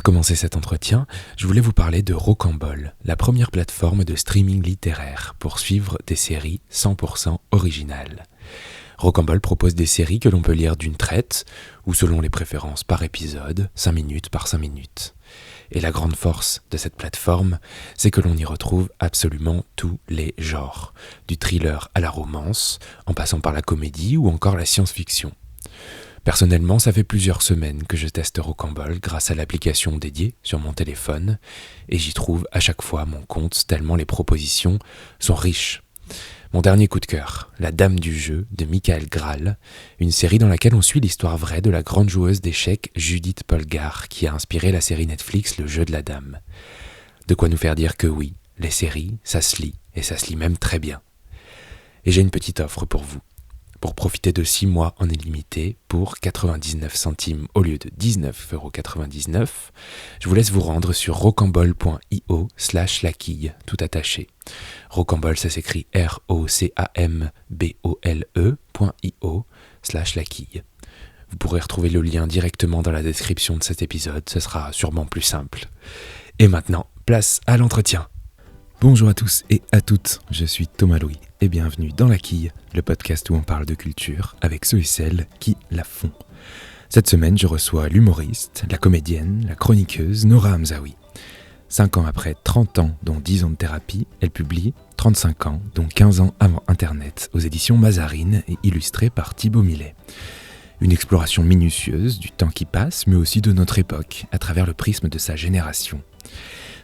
commencer cet entretien, je voulais vous parler de Rocambole, la première plateforme de streaming littéraire pour suivre des séries 100% originales. Rocambole propose des séries que l'on peut lire d'une traite, ou selon les préférences par épisode, 5 minutes par 5 minutes. Et la grande force de cette plateforme, c'est que l'on y retrouve absolument tous les genres, du thriller à la romance, en passant par la comédie ou encore la science-fiction. Personnellement, ça fait plusieurs semaines que je teste Rocambole grâce à l'application dédiée sur mon téléphone, et j'y trouve à chaque fois mon compte tellement les propositions sont riches. Mon dernier coup de cœur, La Dame du jeu de Michael Graal, une série dans laquelle on suit l'histoire vraie de la grande joueuse d'échecs Judith Polgar qui a inspiré la série Netflix Le Jeu de la Dame. De quoi nous faire dire que oui, les séries, ça se lit, et ça se lit même très bien. Et j'ai une petite offre pour vous. Pour profiter de 6 mois en illimité pour 99 centimes au lieu de 19,99 €, je vous laisse vous rendre sur rocambole.io/laquille, tout attaché. Rocambole, ça s'écrit rocambole.io/laquille. Vous pourrez retrouver le lien directement dans la description de cet épisode, ce sera sûrement plus simple. Et maintenant, place à l'entretien. Bonjour à tous et à toutes, je suis Thomas Louis et bienvenue dans La Quille, le podcast où on parle de culture avec ceux et celles qui la font. Cette semaine, je reçois l'humoriste, la comédienne, la chroniqueuse Nora Hamzaoui. 5 ans après 30 ans, dont 10 ans de thérapie, elle publie 35 ans, dont 15 ans avant Internet, aux éditions Mazarine et illustrée par Thibaut Millet. Une exploration minutieuse du temps qui passe, mais aussi de notre époque, à travers le prisme de sa génération.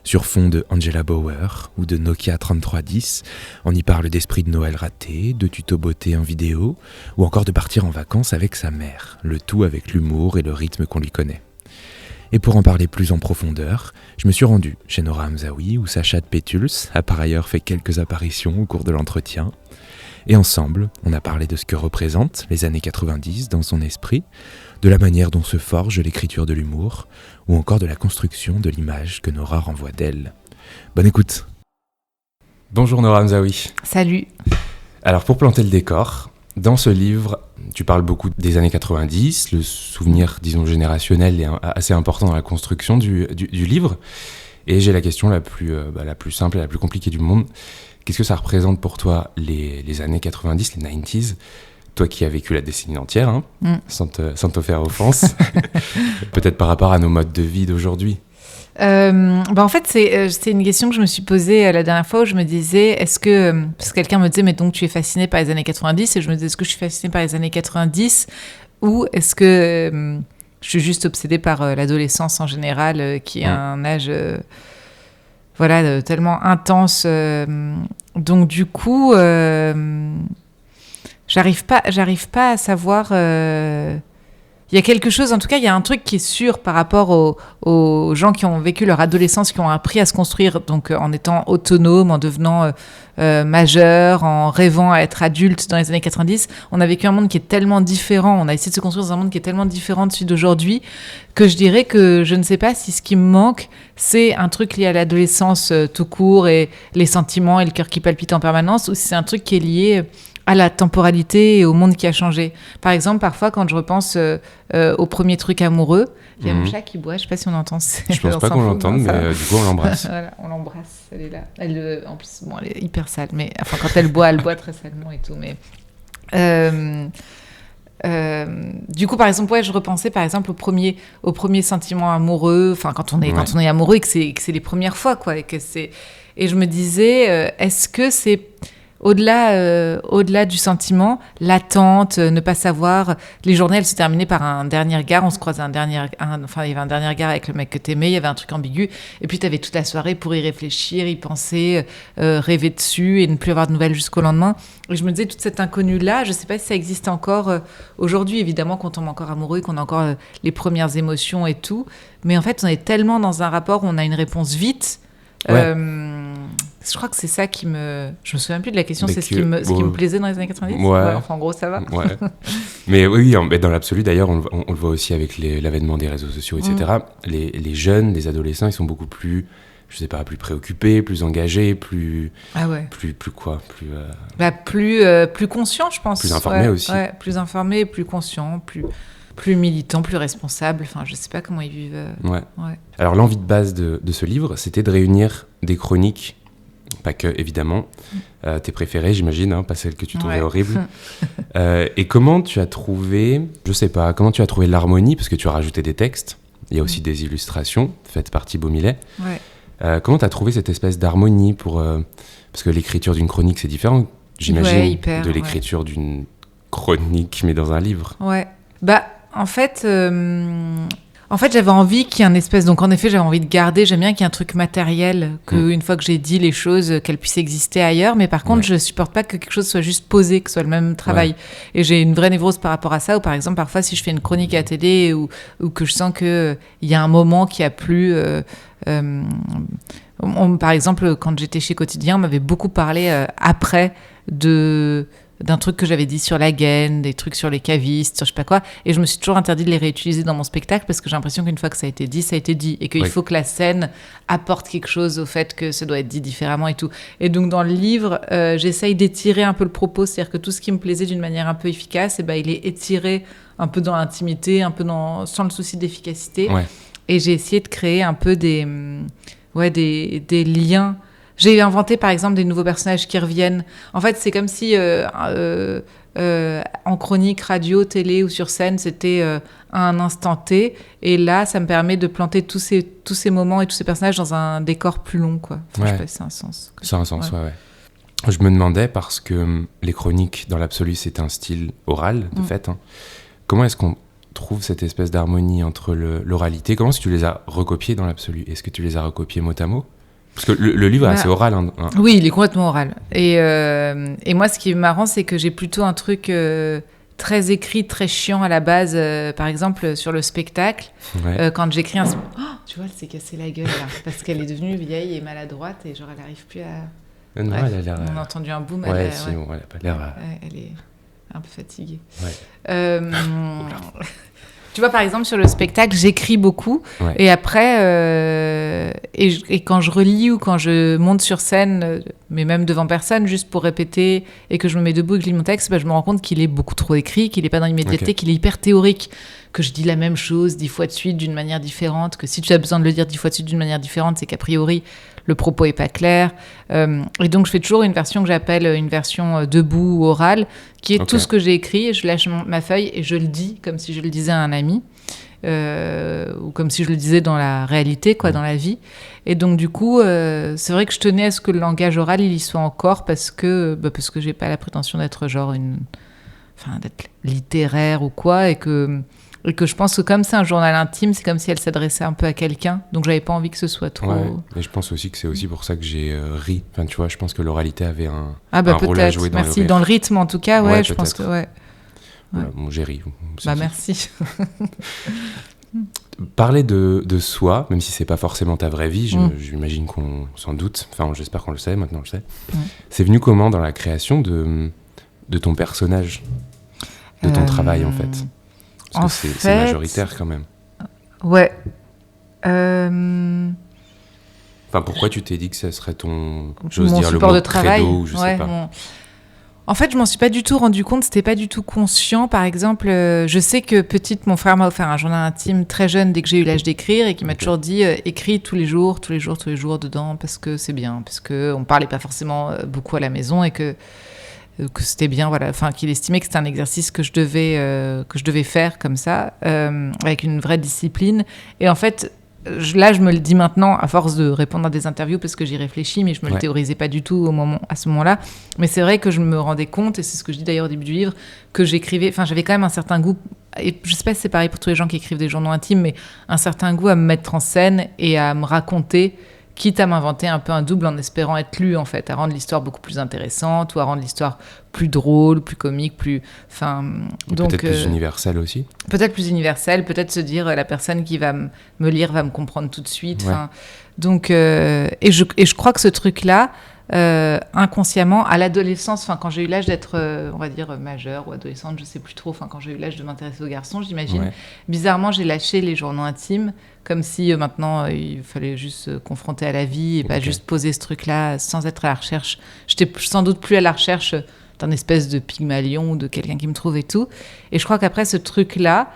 Sur fond de Angela Bauer ou de Nokia 3310, on y parle d'esprit de Noël raté, de tuto beauté en vidéo, ou encore de partir en vacances avec sa mère, le tout avec l'humour et le rythme qu'on lui connaît. Et pour en parler plus en profondeur, je me suis rendu chez Nora Hamzaoui, où sa chatte Pétuls a par ailleurs fait quelques apparitions au cours de l'entretien. Et ensemble, on a parlé de ce que représentent les années 90 dans son esprit, de la manière dont se forge l'écriture de l'humour, ou encore de la construction de l'image que Nora renvoie d'elle. Bonne écoute. Bonjour Nora Hamzaoui. Salut. Alors pour planter le décor, dans ce livre, tu parles beaucoup des années 90, le souvenir, disons, générationnel est assez important dans la construction du livre. Et j'ai la question la plus simple et la plus compliquée du monde. Qu'est-ce que ça représente pour toi les années 90, les 90s ? Toi qui as vécu la décennie entière, sans te faire offense, peut-être par rapport à nos modes de vie d'aujourd'hui. En fait, c'est une question que je me suis posée la dernière fois où je me disais, est-ce que... Parce que quelqu'un me disait, mais donc tu es fascinée par les années 90, et je me disais, est-ce que je suis fascinée par les années 90 ou est-ce que je suis juste obsédée par l'adolescence en général, qui est un âge... tellement intense. Donc du coup, j'arrive pas à savoir. Il y a quelque chose, en tout cas, il y a un truc qui est sûr par rapport aux gens qui ont vécu leur adolescence, qui ont appris à se construire, donc en étant autonomes, en devenant majeurs, en rêvant à être adultes dans les années 90. On a vécu un monde qui est tellement différent, on a essayé de se construire dans un monde qui est tellement différent de celui d'aujourd'hui, que je dirais que je ne sais pas si ce qui me manque, c'est un truc lié à l'adolescence tout court et les sentiments et le cœur qui palpite en permanence, ou si c'est un truc qui est lié à la temporalité et au monde qui a changé. Par exemple, parfois, quand je repense au premier truc amoureux, il y a mon chat qui boit, je ne sais pas si on entend. Je pense pas qu'on l'entende, mais du coup, on l'embrasse. Voilà, on l'embrasse, elle est là. En plus, elle est hyper sale, mais enfin, quand elle boit très salement et tout. Mais du coup, par exemple, je repensais par exemple au premier sentiment amoureux, enfin, quand on est amoureux et que c'est les premières fois, quoi, et je me disais, est-ce que c'est au-delà du sentiment, l'attente, ne pas savoir. Les journées, elles se terminaient par un dernier regard. On se croisait il y avait un dernier regard avec le mec que t'aimais. Il y avait un truc ambigu. Et puis, t'avais toute la soirée pour y réfléchir, y penser, rêver dessus et ne plus avoir de nouvelles jusqu'au lendemain. Et je me disais, toute cette inconnue-là, je sais pas si ça existe encore aujourd'hui. Évidemment, qu'on tombe encore amoureux, qu'on a encore les premières émotions et tout. Mais en fait, on est tellement dans un rapport où on a une réponse vite. Ouais. Je crois que c'est ça qui me... Je me souviens plus de la question, mais c'est ce qui me plaisait dans les années 90. Ouais. Enfin, en gros, ça va. Ouais. Mais oui, dans l'absolu, d'ailleurs, on le voit aussi avec l'avènement des réseaux sociaux, etc. Les jeunes, les adolescents, ils sont beaucoup plus, je sais pas, plus préoccupés, plus engagés, plus... Ah ouais. Plus quoi plus, plus conscients, je pense. Plus informés aussi. Ouais, plus informés, plus conscients, plus... plus militants, plus responsables. Enfin, je sais pas comment ils vivent. Ouais. Alors, l'envie de base de ce livre, c'était de réunir des chroniques, pas que, évidemment, tes préférées, j'imagine, hein, pas celles que tu trouvais horribles. Et comment tu as trouvé, je sais pas, comment tu as trouvé l'harmonie, parce que tu as rajouté des textes, il y a aussi des illustrations faites par Thibaut Millet. Comment tu as trouvé cette espèce d'harmonie parce que l'écriture d'une chronique, c'est différent, j'imagine, de l'écriture d'une chronique, mais dans un livre. Ouais. Bah, en fait, j'avais envie qu'il y ait un espèce... Donc, en effet, j'avais envie de garder... J'aime bien qu'il y ait un truc matériel, qu'une fois que j'ai dit les choses, qu'elles puissent exister ailleurs. Mais par contre, je supporte pas que quelque chose soit juste posé, que ce soit le même travail. Ouais. Et j'ai une vraie névrose par rapport à ça, où par exemple, parfois, si je fais une chronique à télé, ou que je sens qu'il y a un moment qui a plu... par exemple, quand j'étais chez Quotidien, on m'avait beaucoup parlé après d'un truc que j'avais dit sur la gaine, des trucs sur les cavistes, sur je sais pas quoi, et je me suis toujours interdit de les réutiliser dans mon spectacle parce que j'ai l'impression qu'une fois que ça a été dit, et qu'il faut que la scène apporte quelque chose au fait que ça doit être dit différemment et tout. Et donc dans le livre, j'essaye d'étirer un peu le propos, c'est-à-dire que tout ce qui me plaisait d'une manière un peu efficace, il est étiré un peu dans l'intimité, un peu sans le souci d'efficacité. Ouais. Et j'ai essayé de créer un peu des liens. J'ai inventé, par exemple, des nouveaux personnages qui reviennent. En fait, c'est comme si, en chronique, radio, télé ou sur scène, c'était à un instant T. Et là, ça me permet de planter tous ces moments et tous ces personnages dans un décor plus long, quoi. Enfin, je sais pas si c'est un sens. C'est un sens, ouais. Je me demandais, parce que les chroniques, dans l'absolu, c'est un style oral, de fait. Hein. Comment est-ce qu'on trouve cette espèce d'harmonie entre l'oralité? Comment est-ce que tu les as recopiés dans l'absolu? Est-ce que tu les as recopiés mot à mot? Parce que le livre est assez oral. Hein. Oui, il est complètement oral. Et moi, ce qui est marrant, c'est que j'ai plutôt un truc très écrit, très chiant à la base. Par exemple, sur le spectacle, quand j'écris un... Oh, tu vois, elle s'est cassée la gueule, là, parce qu'elle est devenue vieille et maladroite, et genre, elle n'arrive plus à... Non, bref, elle a l'air... On a entendu un boom. Elle a pas l'air... Elle est un peu fatiguée. Tu vois, par exemple, sur le spectacle, j'écris beaucoup. Ouais. Et après, et quand je relis ou quand je monte sur scène, mais même devant personne, juste pour répéter, et que je me mets debout et que je lis mon texte, je me rends compte qu'il est beaucoup trop écrit, qu'il n'est pas dans l'immédiateté, qu'il est hyper théorique, que je dis la même chose 10 fois de suite d'une manière différente, que si tu as besoin de le dire 10 fois de suite d'une manière différente, c'est qu'a priori, le propos n'est pas clair. Et donc, je fais toujours une version que j'appelle une version debout ou orale, qui est tout ce que j'ai écrit, et je lâche ma feuille et je le dis comme si je le disais à un ami, ou comme si je le disais dans la réalité, dans la vie. Et donc, du coup, c'est vrai que je tenais à ce que le langage oral, il y soit encore, parce que j'ai pas la prétention d'être d'être littéraire ou quoi, et que je pense que comme c'est un journal intime, c'est comme si elle s'adressait un peu à quelqu'un. Donc, j'avais pas envie que ce soit trop... Ouais, mais je pense aussi que c'est aussi pour ça que j'ai ri. Enfin, tu vois, je pense que l'oralité avait un rôle à jouer dans le rire. Dans le rythme, en tout cas, ouais je pense que... Ouais. Voilà, bon, j'ai ri. Merci. Parler de soi, même si c'est pas forcément ta vraie vie, j'imagine qu'on s'en doute. Enfin, j'espère qu'on le sait, maintenant on le sait. C'est venu comment dans la création de ton personnage, de ton travail, en fait? Parce que c'est majoritaire quand même. Ouais. Enfin, pourquoi tu t'es dit que ça serait ton... J'ose dire le mot de travail. Credo, ou je sais pas. En fait, je m'en suis pas du tout rendu compte, c'était pas du tout conscient. Par exemple, je sais que petite, mon frère m'a offert un journal intime très jeune dès que j'ai eu l'âge d'écrire, et qui m'a toujours dit écris tous les jours dedans, parce que c'est bien, parce que on parlait pas forcément beaucoup à la maison, et que c'était bien, voilà, enfin qu'il estimait que c'était un exercice que je devais faire comme ça, avec une vraie discipline. Et en fait, là, je me le dis maintenant à force de répondre à des interviews, parce que j'y réfléchis, mais je me le théorisais pas du tout à ce moment-là. Mais c'est vrai que je me rendais compte, et c'est ce que je dis d'ailleurs au début du livre, que j'avais quand même un certain goût, et je sais pas si c'est pareil pour tous les gens qui écrivent des journaux intimes, mais un certain goût à me mettre en scène et à me raconter, quitte à m'inventer un peu un double en espérant être lu, en fait, à rendre l'histoire beaucoup plus intéressante, ou à rendre l'histoire plus drôle, plus comique, donc, peut-être plus universelle aussi. Peut-être plus universelle, peut-être se dire la personne qui va me lire va me comprendre tout de suite. Ouais. Donc, et je crois que ce truc-là, inconsciemment, à l'adolescence, quand j'ai eu l'âge d'être, on va dire, majeure ou adolescente, je sais plus trop, quand j'ai eu l'âge de m'intéresser aux garçons, j'imagine, bizarrement, j'ai lâché les journaux intimes, comme si maintenant, il fallait juste se confronter à la vie, et pas juste poser ce truc-là sans être à la recherche. J'étais sans doute plus à la recherche d'un espèce de Pygmalion ou de quelqu'un qui me trouve et tout. Et je crois qu'après ce truc-là,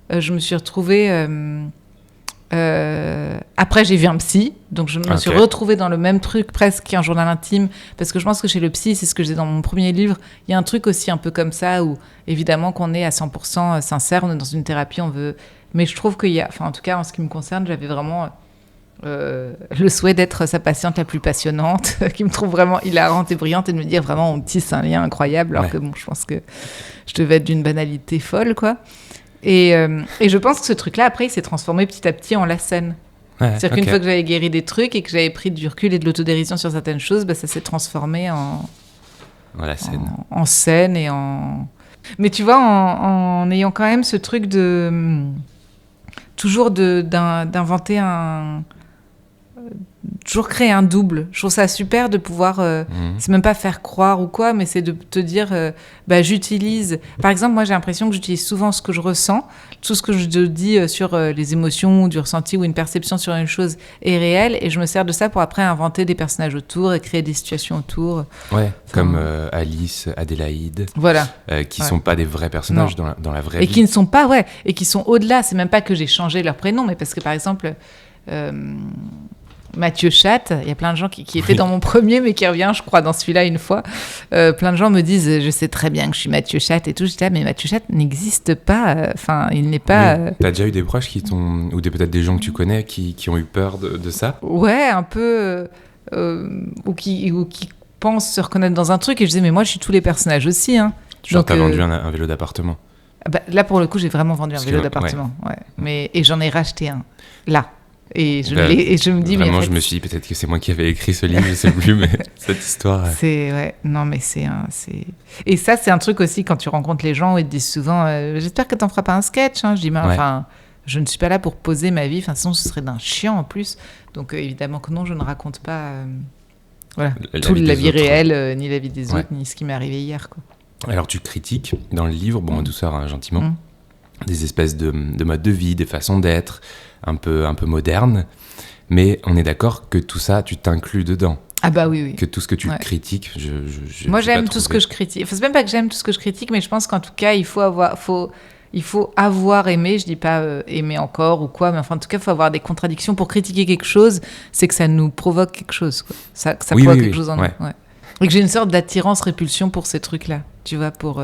je me suis retrouvée... après, j'ai vu un psy, donc je me suis retrouvée dans le même truc presque qu'un journal intime, parce que je pense que chez le psy, c'est ce que je disais dans mon premier livre, il y a un truc aussi un peu comme ça, où évidemment qu'on est à 100% sincère, on est dans une thérapie, on veut... Mais je trouve qu'il y a... Enfin, en tout cas, en ce qui me concerne, j'avais vraiment le souhait d'être sa patiente la plus passionnante, qui me trouve vraiment hilarante et brillante, et de me dire vraiment, on tisse un lien incroyable, alors que bon, je pense que je devais être d'une banalité folle, quoi. Et je pense que ce truc-là, après, il s'est transformé petit à petit en la scène. C'est-à-dire qu'une fois que j'avais guéri des trucs et que j'avais pris du recul et de l'autodérision sur certaines choses, ça s'est transformé en la scène. En scène et en... Mais tu vois, en ayant quand même ce truc de... toujours d'inventer un... toujours créer un double. Je trouve ça super de pouvoir... c'est même pas faire croire ou quoi, mais c'est de te dire... j'utilise... Par exemple, moi, j'ai l'impression que j'utilise souvent ce que je ressens. Tout ce que je dis sur les émotions, du ressenti ou une perception sur une chose est réel. Et je me sers de ça pour après inventer des personnages autour et créer des situations autour. Ouais, comme Alice, Adélaïde. Voilà. Qui sont pas des vrais personnages dans la vraie vie. Et qui ne sont pas... Ouais, et qui sont au-delà. C'est même pas que j'ai changé leur prénom, mais parce que, par exemple... Mathieu Chatte, il y a plein de gens qui étaient dans mon premier, mais qui revient, je crois, dans celui-là une fois. Plein de gens me disent, je sais très bien que je suis Mathieu Chatte et tout. Je dis, mais Mathieu Chatte n'existe pas. Enfin, il n'est pas... T'as déjà eu des proches ou peut-être des gens que tu connais qui ont eu peur de ça ? Ouais, un peu... ou qui pensent se reconnaître dans un truc. Et je disais, mais moi, je suis tous les personnages aussi. Hein. Genre, t'as vendu un vélo d'appartement. Là, pour le coup, j'ai vraiment vendu un vélo d'appartement. Ouais. Et j'en ai racheté un. Là. Et je me dis, vraiment, mais en fait, je me suis dit peut-être que c'est moi qui avais écrit ce livre, je sais plus, mais cette histoire. Et ça, c'est un truc aussi quand tu rencontres les gens où ils te disent souvent, j'espère que t'en feras pas un sketch. Hein. Je dis, enfin, je ne suis pas là pour poser ma vie. Enfin, sinon, ce serait d'un chiant en plus. Donc, évidemment que non, je ne raconte pas, toute la vie réelle, ni la vie des autres, ni ce qui m'est arrivé hier, quoi. Alors, tu critiques dans le livre, en douceur, hein, gentiment, des espèces de modes de vie, des façons d'être. Un peu moderne, mais on est d'accord que tout ça, tu t'inclus dedans. Ah bah oui. Que tout ce que tu critiques, moi, j'aime tout ce que je critique. Enfin, c'est même pas que j'aime tout ce que je critique, mais je pense qu'en tout cas, il faut avoir aimé, je dis pas aimer encore ou quoi, mais enfin, en tout cas, il faut avoir des contradictions pour critiquer quelque chose, c'est que ça nous provoque quelque chose, quoi. Ça provoque quelque chose en nous. Ouais. Et que j'ai une sorte d'attirance-répulsion pour ces trucs-là, tu vois, pour...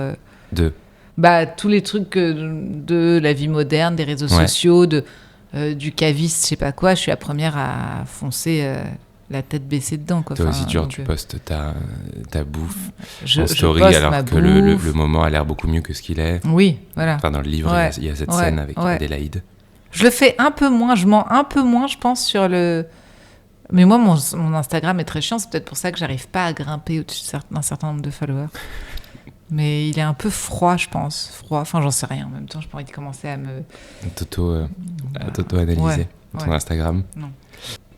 tous les trucs de la vie moderne, des réseaux sociaux, du caviste, je sais pas quoi, je suis la première à foncer la tête baissée dedans, quoi. Toi aussi, tu postes ta bouffe en story, alors que le moment a l'air beaucoup mieux que ce qu'il est. Oui, voilà. Enfin, dans le livre, il y a cette scène avec Adélaïde. Je le fais un peu moins, je mens un peu moins, je pense, sur le... Mais moi, mon Instagram est très chiant, c'est peut-être pour ça que j'arrive pas à grimper au-dessus d'un certain nombre de followers. Mais il est un peu froid, je pense. Enfin, j'en sais rien. En même temps, j'ai pas envie de commencer à me... T'auto-analyser ton Instagram. Non.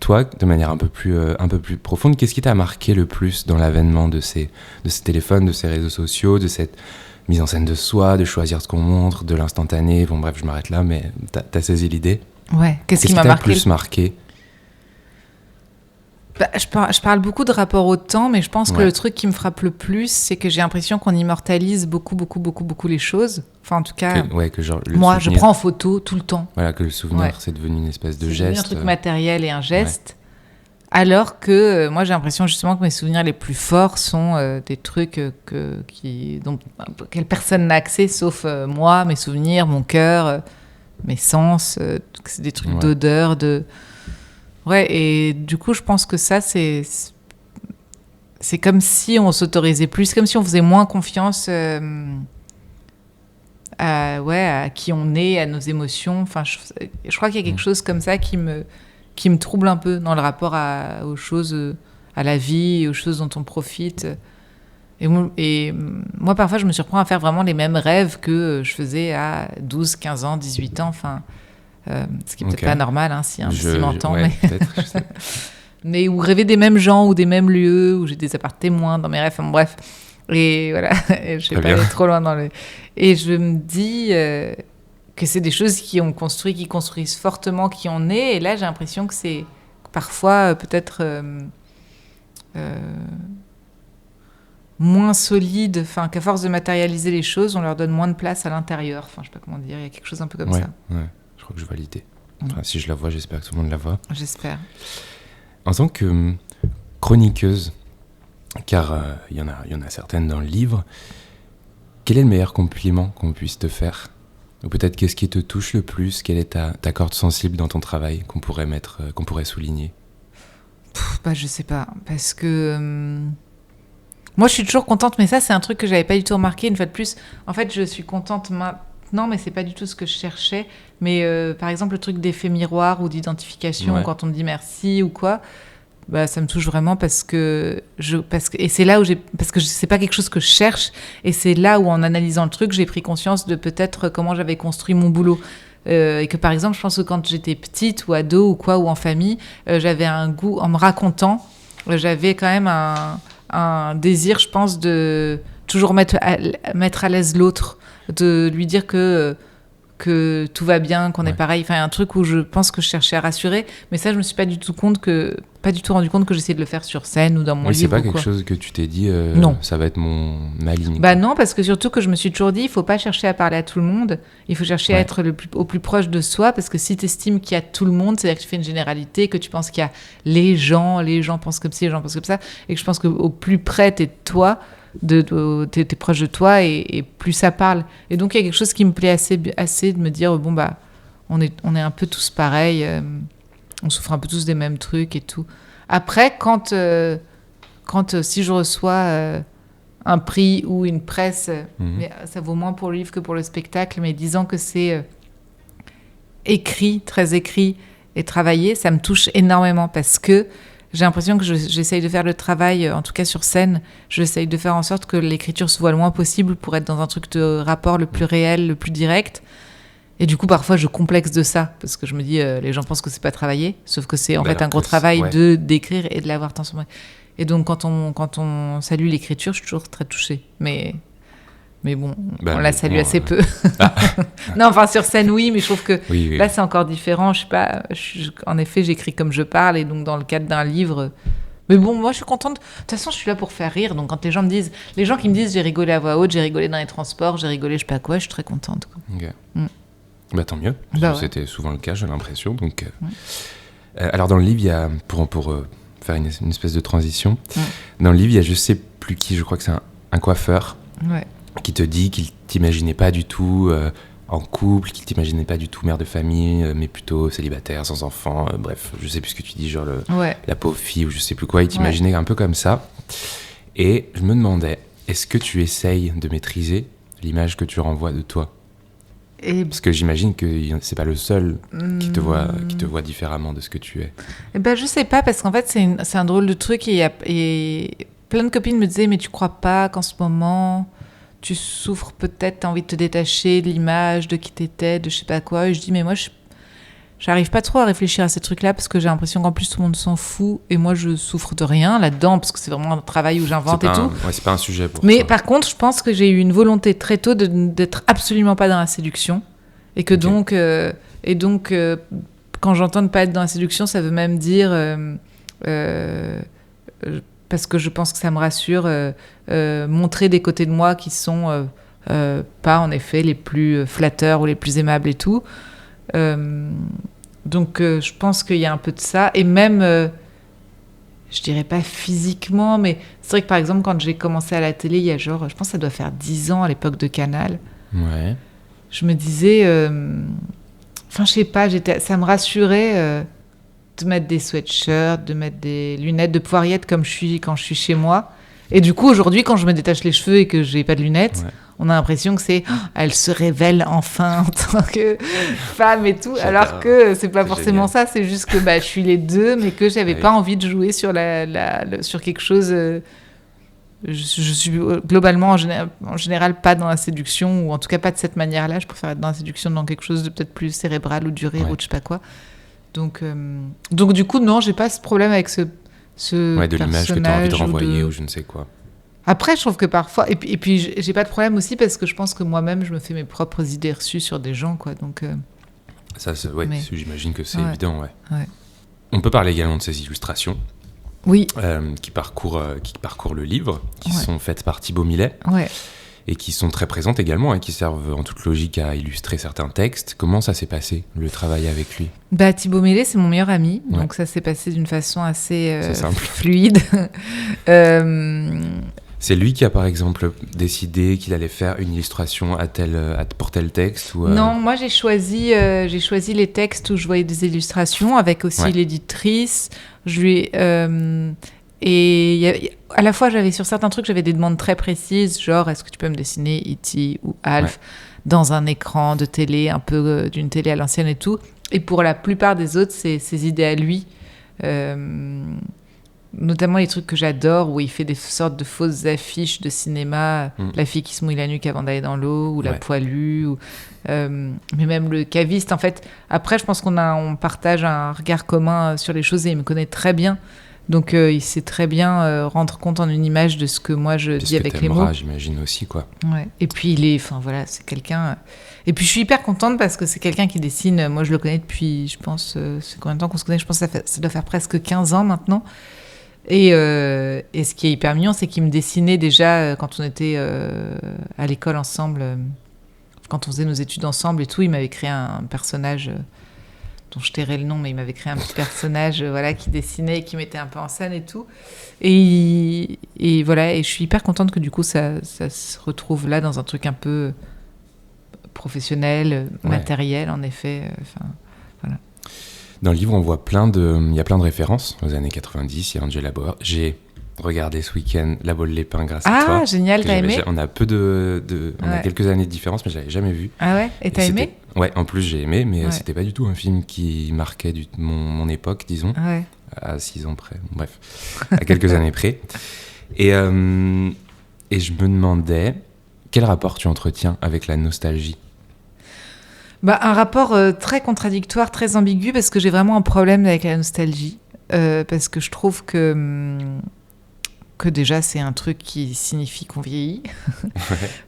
Toi, de manière un peu plus profonde, qu'est-ce qui t'a marqué le plus dans l'avènement de ces téléphones, de ces réseaux sociaux, de cette mise en scène de soi, de choisir ce qu'on montre, de l'instantané? Bon, bref, je m'arrête là, mais t'as saisi l'idée. Ouais. Qu'est-ce qui m'a marqué? Plus marqué? Je parle beaucoup de rapport au temps, mais je pense que le truc qui me frappe le plus, c'est que j'ai l'impression qu'on immortalise beaucoup les choses. Enfin, en tout cas, que genre, moi, je prends en photo tout le temps. Voilà, que le souvenir, c'est devenu une espèce de geste. C'est un truc matériel et un geste. Alors que moi, j'ai l'impression justement que mes souvenirs les plus forts sont des trucs dont personne n'a accès, sauf moi, mes souvenirs, mon cœur, mes sens. C'est des trucs d'odeur, Ouais, et du coup, je pense que ça, c'est comme si on s'autorisait plus, c'est comme si on faisait moins confiance à qui on est, à nos émotions. Enfin, je crois qu'il y a quelque chose comme ça qui me trouble un peu dans le rapport aux choses, à la vie, aux choses dont on profite. Et moi, parfois, je me surprends à faire vraiment les mêmes rêves que je faisais à 12, 15 ans, 18 ans, enfin... ce qui est peut-être pas normal, hein, si m'entend. Peut-être, je sais. Mais où rêver des mêmes gens ou des mêmes lieux, où j'ai des apparts témoins dans mes rêves, enfin, bref. Et voilà, je vais pas aller trop loin dans le... Et je me dis que c'est des choses qui construisent fortement qui on est. Et là, j'ai l'impression que c'est parfois peut-être... moins solides, enfin qu'à force de matérialiser les choses, on leur donne moins de place à l'intérieur. Enfin, je sais pas comment dire, il y a quelque chose un peu comme ça. Ouais, je crois que je vois l'idée. Enfin, si je la vois, j'espère que tout le monde la voit. J'espère. En tant que chroniqueuse, car il y en a certaines dans le livre, quel est le meilleur compliment qu'on puisse te faire ? Ou peut-être qu'est-ce qui te touche le plus ? Quelle est ta corde sensible dans ton travail qu'on pourrait souligner ? Je sais pas, parce que moi je suis toujours contente, mais ça c'est un truc que j'avais pas du tout remarqué une fois de plus. En fait, je suis contente maintenant, mais c'est pas du tout ce que je cherchais. Mais par exemple, le truc d'effet miroir ou d'identification, quand on me dit merci ou quoi, ça me touche vraiment parce que et c'est là où parce que c'est pas quelque chose que je cherche, et c'est là où en analysant le truc, j'ai pris conscience de peut-être comment j'avais construit mon boulot. Et que par exemple, je pense que quand j'étais petite ou ado ou quoi, ou en famille, j'avais un goût, en me racontant, j'avais quand même un désir, je pense, de toujours mettre à l'aise l'autre, de lui dire que tout va bien, qu'on est pareil. Enfin, un truc où je pense que je cherchais à rassurer, mais ça, je me suis pas du tout rendu compte que j'essayais de le faire sur scène ou dans mon livre. C'est pas quelque chose que tu t'es dit, non. Ça va être ma ligne. Non, parce que surtout que je me suis toujours dit, il faut pas chercher à parler à tout le monde, il faut chercher à être au plus proche de soi, parce que si tu estimes qu'il y a tout le monde, c'est-à-dire que tu fais une généralité, que tu penses qu'il y a les gens pensent comme ci, les gens pensent comme ça, et que je pense qu'au plus près t'es de toi, t'es proche de toi, et plus ça parle. Et donc il y a quelque chose qui me plaît assez de me dire, on est un peu tous pareils, on souffre un peu tous des mêmes trucs et tout. Après, quand si je reçois un prix ou une presse, mais ça vaut moins pour le livre que pour le spectacle, mais disant que c'est très écrit et travaillé, ça me touche énormément, parce que j'ai l'impression que j'essaye de faire le travail, en tout cas sur scène, j'essaye de faire en sorte que l'écriture se voit le moins possible pour être dans un truc de rapport le plus réel, le plus direct. Et du coup, parfois, je complexe de ça, parce que je me dis, les gens pensent que c'est pas travaillé, sauf que c'est en fait un gros travail d'écrire et de l'avoir transformé. Et donc, quand on salue l'écriture, je suis toujours très touchée. Mais bon, on la salue assez peu. Non, enfin, sur scène, oui, mais je trouve que là, c'est encore différent. Je sais pas, en effet, j'écris comme je parle, et donc dans le cadre d'un livre... Mais bon, moi, je suis contente. De toute façon, je suis là pour faire rire. Donc, quand les gens qui me disent, j'ai rigolé à voix haute, j'ai rigolé dans les transports, j'ai rigolé je sais pas quoi, je suis très contente, quoi. Ok. Tant mieux. C'était souvent le cas, j'ai l'impression. Donc, alors, dans le livre, il y a, pour faire une espèce de transition, dans le livre, il y a je sais plus qui, je crois que c'est un coiffeur, qui te dit qu'il t'imaginait pas du tout en couple, qu'il t'imaginait pas du tout mère de famille, mais plutôt célibataire, sans enfant, bref, je sais plus ce que tu dis, genre la pauvre fille ou je sais plus quoi, il t'imaginait un peu comme ça. Et je me demandais, est-ce que tu essayes de maîtriser l'image que tu renvoies de toi ? Parce que j'imagine que c'est pas le seul qui te voit différemment de ce que tu es. Je sais pas, parce qu'en fait c'est un drôle de truc, et plein de copines me disaient, mais tu crois pas qu'en ce moment tu souffres, peut-être t'as envie de te détacher de l'image, de qui t'étais, de je sais pas quoi. Et je dis, mais moi j'arrive pas trop à réfléchir à ces trucs-là, parce que j'ai l'impression qu'en plus tout le monde s'en fout, et moi je souffre de rien là-dedans, parce que c'est vraiment un travail où j'invente et tout. C'est pas un sujet pour mais toi. Par contre, je pense que j'ai eu une volonté très tôt d'être absolument pas dans la séduction, et que donc quand j'entends ne pas être dans la séduction, ça veut même dire parce que je pense que ça me rassure, montrer des côtés de moi qui sont pas en effet les plus flatteurs ou les plus aimables et tout. Donc je pense qu'il y a un peu de ça, et même je dirais pas physiquement, mais c'est vrai que par exemple quand j'ai commencé à la télé il y a je pense que ça doit faire 10 ans, à l'époque de Canal, je me disais je sais pas, ça me rassurait de mettre des sweatshirts, de mettre des lunettes, de pouvoir y être comme je suis quand je suis chez moi. Et du coup aujourd'hui, quand je me détache les cheveux et que j'ai pas de lunettes, on a l'impression que elle se révèle enfin en tant que femme et tout, alors que c'est pas forcément ça, c'est juste que je suis les deux, mais que j'avais pas envie de jouer sur sur quelque chose. Je suis globalement en général pas dans la séduction, ou en tout cas pas de cette manière-là. Je préfère être dans la séduction, dans quelque chose de peut-être plus cérébral ou du rire ou de je sais pas quoi. Donc du coup non, j'ai pas ce problème avec ce de l'image que tu as envie de renvoyer ou je ne sais quoi. Après, je trouve que parfois... Et puis, j'ai pas de problème aussi, parce que je pense que moi-même, je me fais mes propres idées reçues sur des gens, quoi. Donc, ça, j'imagine que c'est évident, On peut parler également de ces illustrations. Oui. Qui parcourent le livre, qui Ouais. sont faites par Thibaut Millet. Ouais. Et qui sont très présentes également, et qui servent en toute logique à illustrer certains textes. Comment ça s'est passé, le travail avec lui ? Bah, Thibaut Millet, c'est mon meilleur ami, Ouais. donc ça s'est passé d'une façon assez C'est simple. fluide. C'est lui qui a par exemple décidé qu'il allait faire une illustration pour tel texte ou, Non, moi j'ai choisi les textes où je voyais des illustrations, avec aussi Ouais. l'éditrice. Et à la fois, sur certains trucs, j'avais des demandes très précises, genre est-ce que tu peux me dessiner E.T. ou Alf dans un écran de télé, un peu d'une télé à l'ancienne et tout. Et pour la plupart des autres, c'est ses idées à lui. Notamment les trucs que j'adore, où il fait des sortes de fausses affiches de cinéma, la fille qui se mouille la nuque avant d'aller dans l'eau, ou la poilue, mais même le caviste. En fait, après, je pense qu'on partage un regard commun sur les choses et il me connaît très bien. Donc, il sait très bien rendre compte en une image de ce que moi je dis avec les mots. J'imagine aussi, quoi. Ouais. Et puis, c'est quelqu'un... Et puis, je suis hyper contente parce que c'est quelqu'un qui dessine... Moi, je le connais depuis, je pense... c'est combien de temps qu'on se connaît ? Je pense que ça doit faire presque 15 ans maintenant. Et ce qui est hyper mignon, c'est qu'il me dessinait déjà quand on était à l'école ensemble, quand on faisait nos études ensemble et tout. Il m'avait créé un personnage dont je tairai le nom, mais il m'avait créé un petit personnage qui dessinait et qui mettait un peu en scène et tout. Et voilà, et je suis hyper contente que du coup ça se retrouve là dans un truc un peu professionnel, matériel en effet. Voilà. Dans le livre, on voit il y a plein de références aux années 90. Il y a Angela Bauer. J'ai regardé ce week-end La Baule Lépin grâce à toi. Ah, génial, t'as aimé ? On a on a quelques années de différence, mais je l'avais jamais vu. Ah ouais ? Et t'as aimé ? Ouais, en plus j'ai aimé, mais c'était pas du tout un film qui marquait mon époque, disons, à 6 ans près. Bref, à quelques années près. Et je me demandais, quel rapport tu entretiens avec la nostalgie ? Un rapport très contradictoire, très ambigu, parce que j'ai vraiment un problème avec la nostalgie. Parce que je trouve que déjà, c'est un truc qui signifie qu'on vieillit.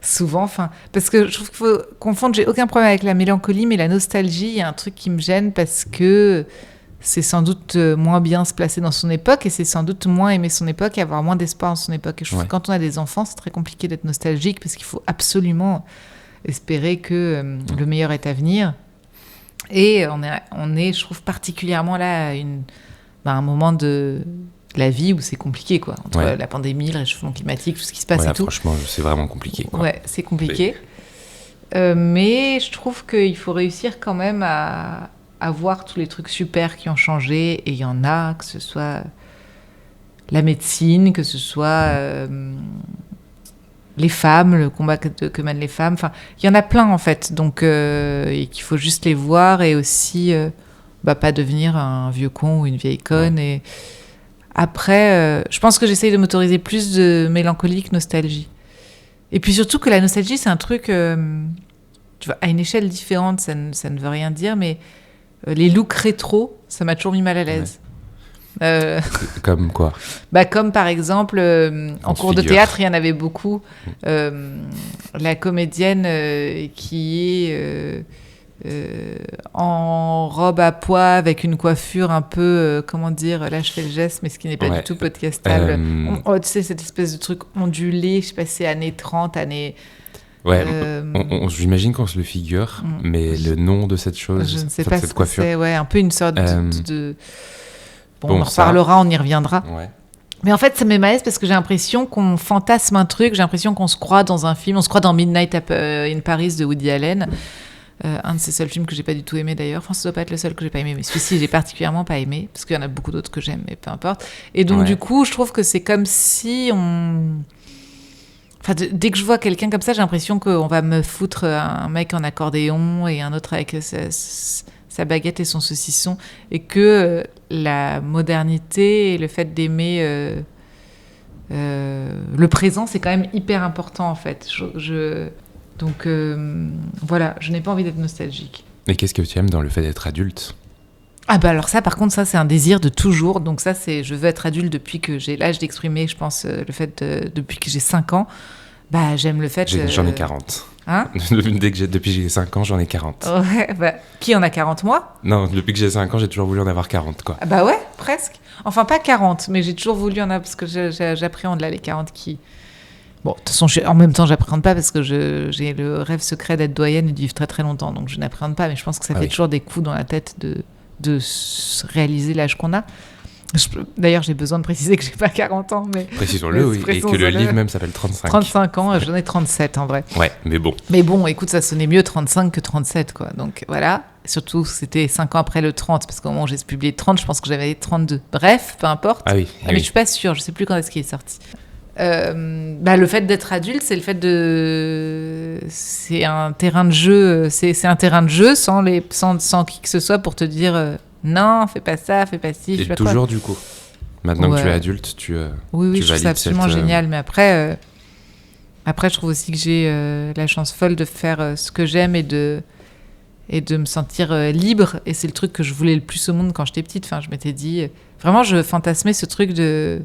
Souvent, parce que je trouve qu'il faut confondre, j'ai aucun problème avec la mélancolie, mais la nostalgie, il y a un truc qui me gêne parce que c'est sans doute moins bien se placer dans son époque et c'est sans doute moins aimer son époque et avoir moins d'espoir dans son époque. Et je trouve que quand on a des enfants, c'est très compliqué d'être nostalgique parce qu'il faut absolument espérer que le meilleur est à venir. Et on est, je trouve, particulièrement là à un moment de la vie où c'est compliqué, quoi. Entre la pandémie, le réchauffement climatique, tout ce qui se passe et tout. Franchement, c'est vraiment compliqué, quoi. Ouais, c'est compliqué. Mais je trouve qu'il faut réussir quand même à voir tous les trucs super qui ont changé. Et il y en a, que ce soit la médecine, que ce soit les femmes, le combat que mènent les femmes. Enfin, il y en a plein, en fait. Donc, et qu'il faut juste les voir et aussi pas devenir un vieux con ou une vieille conne. Et après, je pense que j'essaye de m'autoriser plus de mélancolie que nostalgie. Et puis surtout que la nostalgie, c'est un truc, tu vois, à une échelle différente, ça ne veut rien dire, mais les looks rétro, ça m'a toujours mis mal à l'aise. Comme quoi ? Comme par exemple, en cours de théâtre, il y en avait beaucoup. La comédienne qui est en robe à pois avec une coiffure un peu, comment dire, là je fais le geste, mais ce qui n'est pas du tout podcastable. Tu sais, cette espèce de truc ondulé, je sais pas si c'est années 30, années... Ouais, j'imagine qu'on se le figure, mais le nom de cette chose, je ne sais pas cette ce coiffure. Que c'est, ouais, un peu une sorte de... Bon, on en reparlera, on y reviendra. Ouais. Mais en fait, ça me met mal à l'aise parce que j'ai l'impression qu'on fantasme un truc, j'ai l'impression qu'on se croit dans un film, on se croit dans Midnight in Paris de Woody Allen, un de ces seuls films que j'ai pas du tout aimé d'ailleurs. Enfin, ça doit pas être le seul que j'ai pas aimé, mais celui-ci, j'ai particulièrement pas aimé, parce qu'il y en a beaucoup d'autres que j'aime, mais peu importe. Et donc, du coup, je trouve que c'est comme si on... Enfin, dès que je vois quelqu'un comme ça, j'ai l'impression qu'on va me foutre un mec en accordéon et un autre avec sa baguette et son saucisson, et que la modernité et le fait d'aimer le présent, c'est quand même hyper important en fait. Donc voilà, je n'ai pas envie d'être nostalgique. Et qu'est-ce que tu aimes dans le fait d'être adulte ? Alors ça, par contre, ça c'est un désir de toujours. Donc ça, je veux être adulte depuis que j'ai l'âge d'exprimer, je pense, le fait depuis que j'ai 5 ans. Bah, j'aime le fait... J'en ai 40. Hein? Depuis que j'ai 5 ans, j'en ai 40. Ouais, bah, qui en a 40, moi? Non, depuis que j'ai 5 ans, j'ai toujours voulu en avoir 40, quoi. Ah bah ouais, presque. Enfin, pas 40, mais j'ai toujours voulu en avoir, parce que j'appréhende là les 40 qui... Bon, de toute façon, en même temps, j'appréhende pas parce que j'ai le rêve secret d'être doyenne et de vivre très très longtemps, donc je n'appréhende pas, mais je pense que ça fait toujours des coups dans la tête de réaliser l'âge qu'on a. D'ailleurs, j'ai besoin de préciser que j'ai pas 40 ans, mais... Précisons-le, oui, et que le livre même s'appelle 35. 35 ans, j'en ai 37 en vrai. Ouais, mais bon. Mais bon, écoute, ça sonnait mieux 35 que 37, quoi. Donc voilà, surtout c'était 5 ans après le 30, parce qu'au moment où j'ai publié 30, je pense que j'avais 32. Bref, peu importe. Ah oui. Mais je suis pas sûre, je sais plus quand est-ce qu'il est sorti. Le fait d'être adulte, c'est le fait c'est un terrain de jeu, c'est un terrain de jeu sans qui que ce soit pour te dire non, fais pas ça, fais pas ci, je sais pas quoi. Toujours du coup. Maintenant que tu es adulte, oui, tu je trouve ça absolument génial. Mais après, je trouve aussi que j'ai la chance folle de faire ce que j'aime et de me sentir libre. Et c'est le truc que je voulais le plus au monde quand j'étais petite. Enfin, je m'étais dit, vraiment, je fantasmais ce truc de...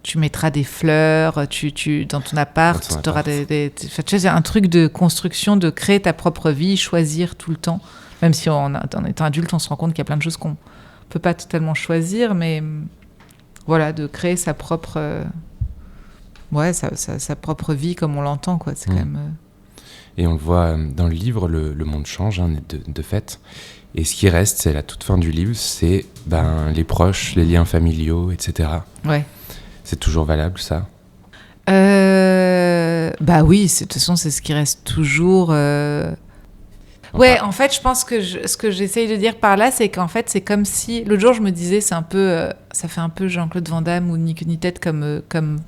Tu mettras des fleurs, dans ton appart, tu auras tu sais, un truc de construction, de créer ta propre vie, choisir tout le temps. Même si en étant adulte, on se rend compte qu'il y a plein de choses qu'on peut pas totalement choisir, mais voilà, de créer sa propre, sa propre vie comme on l'entend, quoi. C'est quand même. Et on le voit dans le livre, le monde change, hein, de fait. Et ce qui reste, c'est la toute fin du livre, c'est les proches, les liens familiaux, etc. Ouais. C'est toujours valable, ça? Bah oui, de toute façon, c'est ce qui reste toujours. Ouais, en fait, je pense que ce que j'essaye de dire par là, c'est qu'en fait, c'est comme si... L'autre jour, je me disais, c'est un peu... ça fait un peu Jean-Claude Van Damme ou Ni queue ni tête comme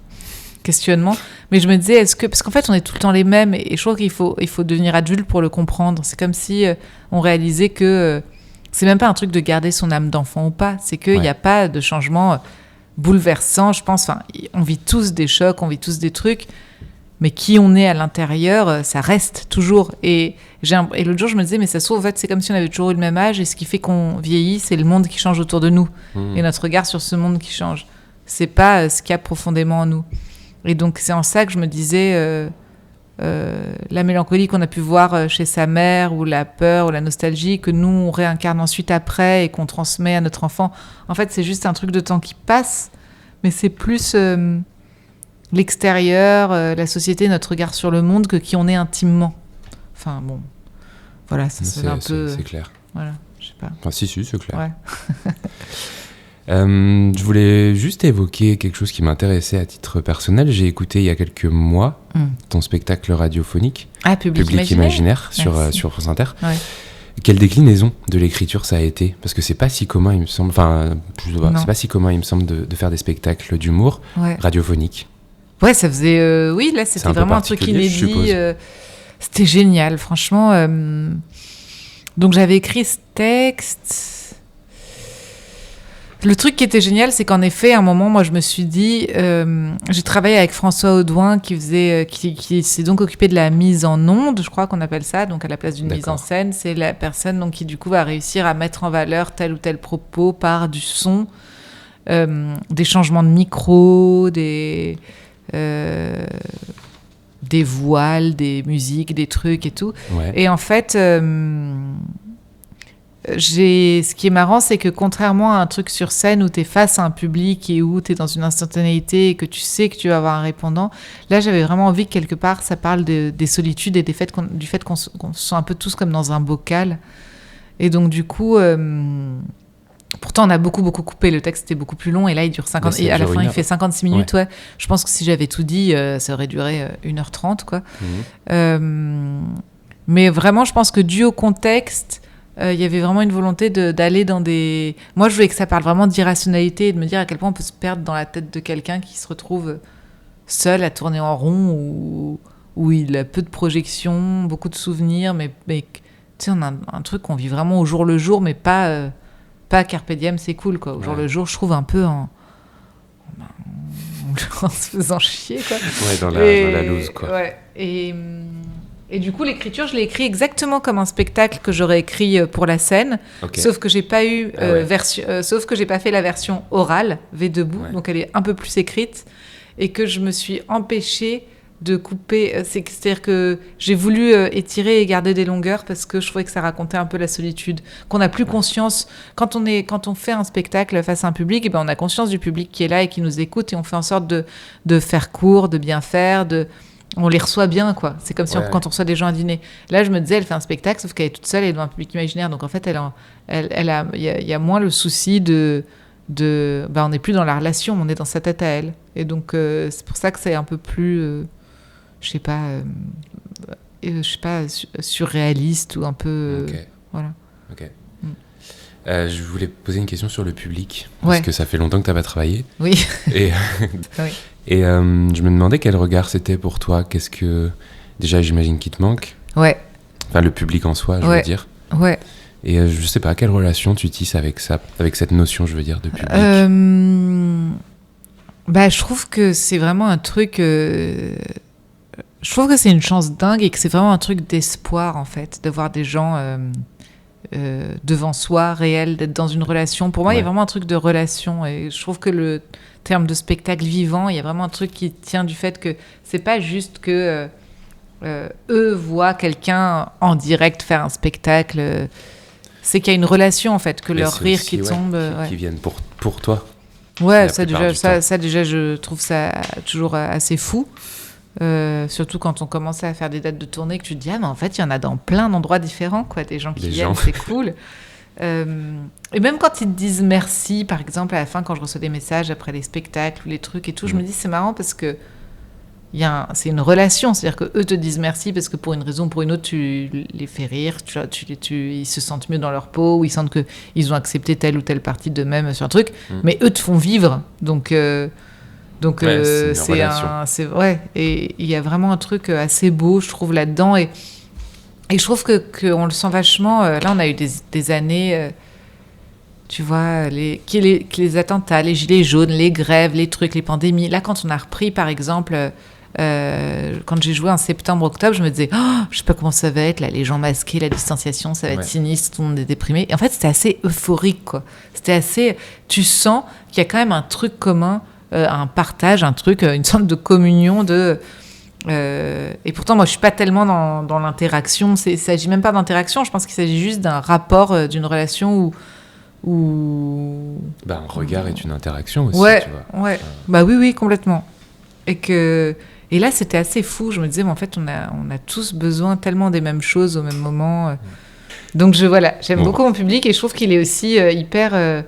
questionnement. Mais je me disais, est-ce que... Parce qu'en fait, on est tout le temps les mêmes. Et je trouve qu'il faut devenir adulte pour le comprendre. C'est comme si on réalisait que... c'est même pas un truc de garder son âme d'enfant ou pas. C'est qu'il n'y a pas de changement bouleversant, je pense. Enfin, on vit tous des chocs, on vit tous des trucs. Mais qui on est à l'intérieur, ça reste toujours. Et l'autre jour, je me disais, mais ça se trouve, en fait, c'est comme si on avait toujours eu le même âge, et ce qui fait qu'on vieillit, c'est le monde qui change autour de nous, et notre regard sur ce monde qui change. C'est pas ce qu'il y a profondément en nous. Et donc, c'est en ça que je me disais, la mélancolie qu'on a pu voir chez sa mère, ou la peur, ou la nostalgie, que nous, on réincarne ensuite après, et qu'on transmet à notre enfant. En fait, c'est juste un truc de temps qui passe, mais c'est plus... l'extérieur, la société, notre regard sur le monde, que qui on est intimement. Enfin, bon, voilà, ça c'est un peu... C'est clair. Voilà, je sais pas. Enfin, si, c'est clair. Ouais. Je voulais juste évoquer quelque chose qui m'intéressait à titre personnel. J'ai écouté il y a quelques mois ton spectacle radiophonique, Public Imaginaire sur France Inter. Ouais. Quelle déclinaison de l'écriture ça a été? Parce que c'est pas si commun, il me semble. Enfin, c'est pas si commun, il me semble, de faire des spectacles d'humour radiophoniques. Ouais, ça faisait... oui, là, c'était vraiment un truc inédit. C'était génial, franchement. Donc, j'avais écrit ce texte. Le truc qui était génial, c'est qu'en effet, à un moment, moi, je me suis dit... j'ai travaillé avec François Audouin, qui s'est donc occupé de la mise en onde, je crois qu'on appelle ça, donc à la place d'une mise en scène. C'est la personne donc, qui, du coup, va réussir à mettre en valeur tel ou tel propos par du son, des changements de micro, des voiles, des musiques, des trucs et tout. Ouais. Et en fait, ce qui est marrant, c'est que contrairement à un truc sur scène où tu es face à un public et où tu es dans une instantanéité et que tu sais que tu vas avoir un répondant, là, j'avais vraiment envie que quelque part, ça parle des solitudes et du fait qu'on se sent un peu tous comme dans un bocal. Et donc, du coup... pourtant, on a beaucoup coupé. Le texte était beaucoup plus long et là, il dure 50... Et à la fin, il fait 56 minutes. Ouais. Je pense que si j'avais tout dit, ça aurait duré 1h30, quoi. Mais vraiment, je pense que dû au contexte, il y avait vraiment une volonté d'aller dans des... Moi, je voulais que ça parle vraiment d'irrationalité et de me dire à quel point on peut se perdre dans la tête de quelqu'un qui se retrouve seul à tourner en rond, où il a peu de projections, beaucoup de souvenirs, mais tu sais, on a un truc qu'on vit vraiment au jour le jour, mais pas carpe diem, c'est cool, quoi. Au jour le jour, je trouve un peu en se faisant chier, quoi. Ouais, dans la loose, quoi. Ouais. Et du coup, l'écriture, je l'ai écrit exactement comme un spectacle que j'aurais écrit pour la scène, sauf que j'ai pas eu sauf que j'ai pas fait la version orale, V debout, donc elle est un peu plus écrite, et que je me suis empêchée de couper. C'est-à-dire que j'ai voulu étirer et garder des longueurs parce que je trouvais que ça racontait un peu la solitude. Qu'on n'a plus conscience. Quand on fait un spectacle face à un public, on a conscience du public qui est là et qui nous écoute et on fait en sorte de faire court, de bien faire, on les reçoit bien, quoi. C'est comme si quand on reçoit des gens à dîner. Là, je me disais, elle fait un spectacle, sauf qu'elle est toute seule et devant un public imaginaire. Donc, en fait, il y a moins le souci on n'est plus dans la relation, on est dans sa tête à elle. Et donc, c'est pour ça que c'est un peu plus, surréaliste ou un peu... voilà. Ok. Je voulais poser une question sur le public, parce que ça fait longtemps que tu n'as pas travaillé. Oui. Et... oui. Et je me demandais quel regard c'était pour toi. Qu'est-ce que... Déjà, j'imagine qu'il te manque. Ouais. Enfin, le public en soi, je veux dire. Ouais. Et je sais pas, quelle relation tu tisses avec ça, avec cette notion, je veux dire, de public. Je trouve que c'est vraiment un truc... je trouve que c'est une chance dingue et que c'est vraiment un truc d'espoir, en fait, de voir des gens devant soi, réels, d'être dans une relation. Pour moi, il y a vraiment un truc de relation. Et je trouve que le terme de spectacle vivant, il y a vraiment un truc qui tient du fait que c'est pas juste que eux voient quelqu'un en direct faire un spectacle. C'est qu'il y a une relation, en fait, que leur rire qui tombe... qui viennent pour toi. Ouais, ça déjà, je trouve ça toujours assez fou. Surtout quand on commence à faire des dates de tournée, que tu te dis, mais en fait, il y en a dans plein d'endroits différents, quoi, des gens qui viennent, c'est cool. Et même quand ils te disent merci, par exemple, à la fin, quand je reçois des messages après les spectacles ou les trucs et tout, je me dis, c'est marrant parce que c'est une relation, c'est-à-dire qu'eux te disent merci parce que pour une raison ou pour une autre, tu les fais rire, ils se sentent mieux dans leur peau, ou ils sentent qu'ils ont accepté telle ou telle partie d'eux-mêmes sur un truc, mais eux te font vivre, donc c'est et il y a vraiment un truc assez beau, je trouve, là-dedans, et je trouve qu'on le sent vachement. Là, on a eu des années, tu vois, les attentats, les gilets jaunes, les grèves, les trucs, les pandémies. Là, quand on a repris, par exemple, quand j'ai joué en septembre-octobre, je me disais, je sais pas comment ça va être, là, les gens masqués, la distanciation, ça va être sinistre, tout le monde est déprimé. Et en fait, c'était assez euphorique, quoi. C'était assez... Tu sens qu'il y a quand même un truc commun, un partage, un truc, une sorte de communion de... et pourtant, moi, je suis pas tellement dans l'interaction. Il s'agit même pas d'interaction. Je pense qu'il s'agit juste d'un rapport, d'une relation où... un regard est une interaction aussi, tu vois. Ouais. Oui, complètement. Et là, c'était assez fou. Je me disais, mais en fait, on a tous besoin tellement des mêmes choses au même moment. Donc, j'aime beaucoup mon public et je trouve qu'il est aussi hyper...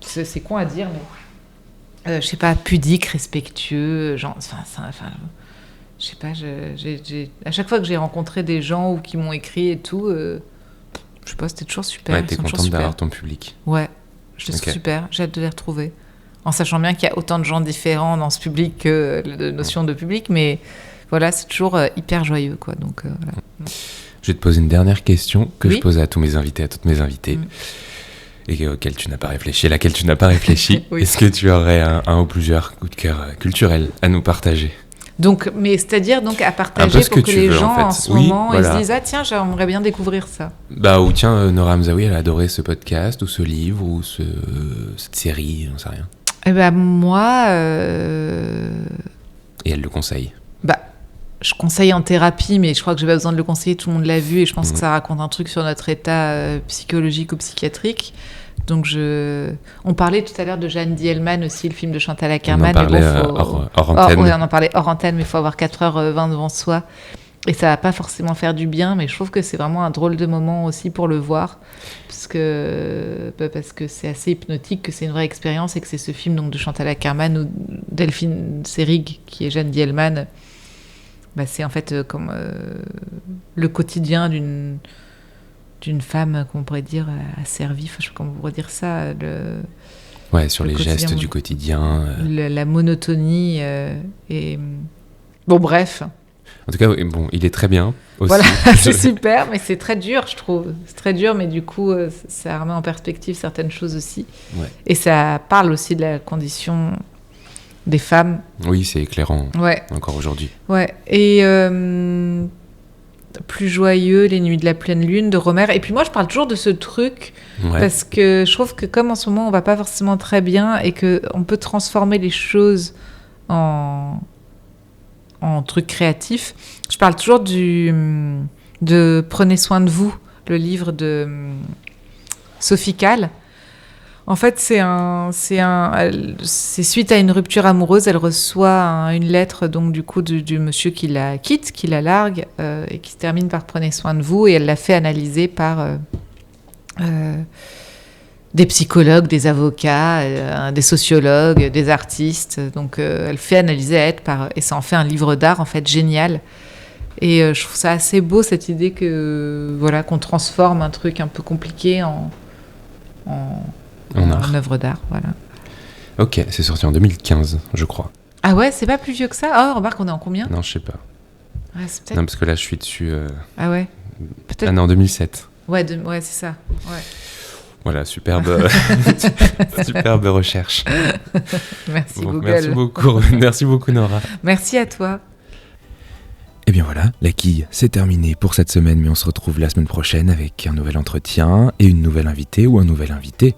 c'est con à dire, mais... je sais pas, pudique, respectueux, genre... Je sais pas, à chaque fois que j'ai rencontré des gens ou qui m'ont écrit et tout, je sais pas, c'était toujours super. Ouais, t'es contente d'avoir ton public. Ouais, je les trouve super, j'ai hâte de les retrouver. En sachant bien qu'il y a autant de gens différents dans ce public que de notion de public, mais voilà, c'est toujours hyper joyeux, quoi. Donc, voilà. Je vais te poser une dernière question que je pose à tous mes invités, à toutes mes invitées, et laquelle tu n'as pas réfléchi. Oui. Est-ce que tu aurais un ou plusieurs coups de cœur culturels à nous partager ? Donc, mais c'est-à-dire donc à partager pour que les gens en ce moment ils se disent tiens, j'aimerais bien découvrir ça. Ou tiens, Nora Hamzaoui, elle a adoré ce podcast ou ce livre ou cette série, j'en sais rien. Moi et elle le conseille. Je conseille en thérapie, mais je crois que j'ai pas besoin de le conseiller, tout le monde l'a vu et je pense que ça raconte un truc sur notre état psychologique ou psychiatrique. Donc on parlait tout à l'heure de Jeanne Dielman aussi, le film de Chantal Akerman. On en parlait hors antenne. On en parlait hors antenne, mais il faut avoir 4h20 devant soi. Et ça va pas forcément faire du bien, mais je trouve que c'est vraiment un drôle de moment aussi pour le voir. Parce que c'est assez hypnotique, que c'est une vraie expérience et que c'est ce film donc, de Chantal Akerman ou Delphine Seyrig, qui est Jeanne Dielman. C'est en fait comme le quotidien d'une femme, qu'on pourrait dire, asservie, je sais pas comment on pourrait dire ça. Sur les gestes du quotidien. La monotonie. Et... Bon, bref. En tout cas, il est très bien aussi. Voilà, c'est super, mais c'est très dur, je trouve. C'est très dur, mais du coup, ça remet en perspective certaines choses aussi. Ouais. Et ça parle aussi de la condition des femmes. Oui, c'est éclairant, encore aujourd'hui. Ouais, et... plus joyeux, Les Nuits de la pleine lune de Romer. Et puis moi, je parle toujours de ce truc parce que je trouve que comme en ce moment, on va pas forcément très bien et qu'on peut transformer les choses en en truc créatif. Je parle toujours de Prenez soin de vous, le livre de Sophie Calle. En fait, c'est suite à une rupture amoureuse, elle reçoit une lettre donc du coup du monsieur qui la quitte, qui la largue et qui se termine par Prenez soin de vous, et elle l'a fait analyser par des psychologues, des avocats, des sociologues, des artistes. Donc, elle fait analyser et ça en fait un livre d'art en fait génial. Et je trouve ça assez beau cette idée que voilà qu'on transforme un truc un peu compliqué en œuvre d'art, voilà. Ok, c'est sorti en 2015, je crois. Ah ouais, c'est pas plus vieux que ça. Oh, remarque, on est en combien ? Non, je sais pas. Ouais, c'est peut-être... Non, parce que là, je suis dessus. Ah ouais. Peut-être. Ah non, 2007. Ouais, c'est ça. Ouais. Voilà, superbe recherche. Merci Google. Merci beaucoup Nora. Merci à toi. Et bien voilà, la quille, c'est terminé pour cette semaine, mais on se retrouve la semaine prochaine avec un nouvel entretien et une nouvelle invitée ou un nouvel invité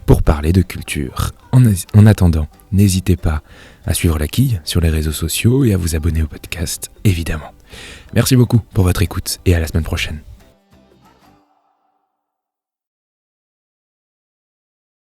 pour parler de culture. En attendant, n'hésitez pas à suivre la quille sur les réseaux sociaux et à vous abonner au podcast, évidemment. Merci beaucoup pour votre écoute et à la semaine prochaine.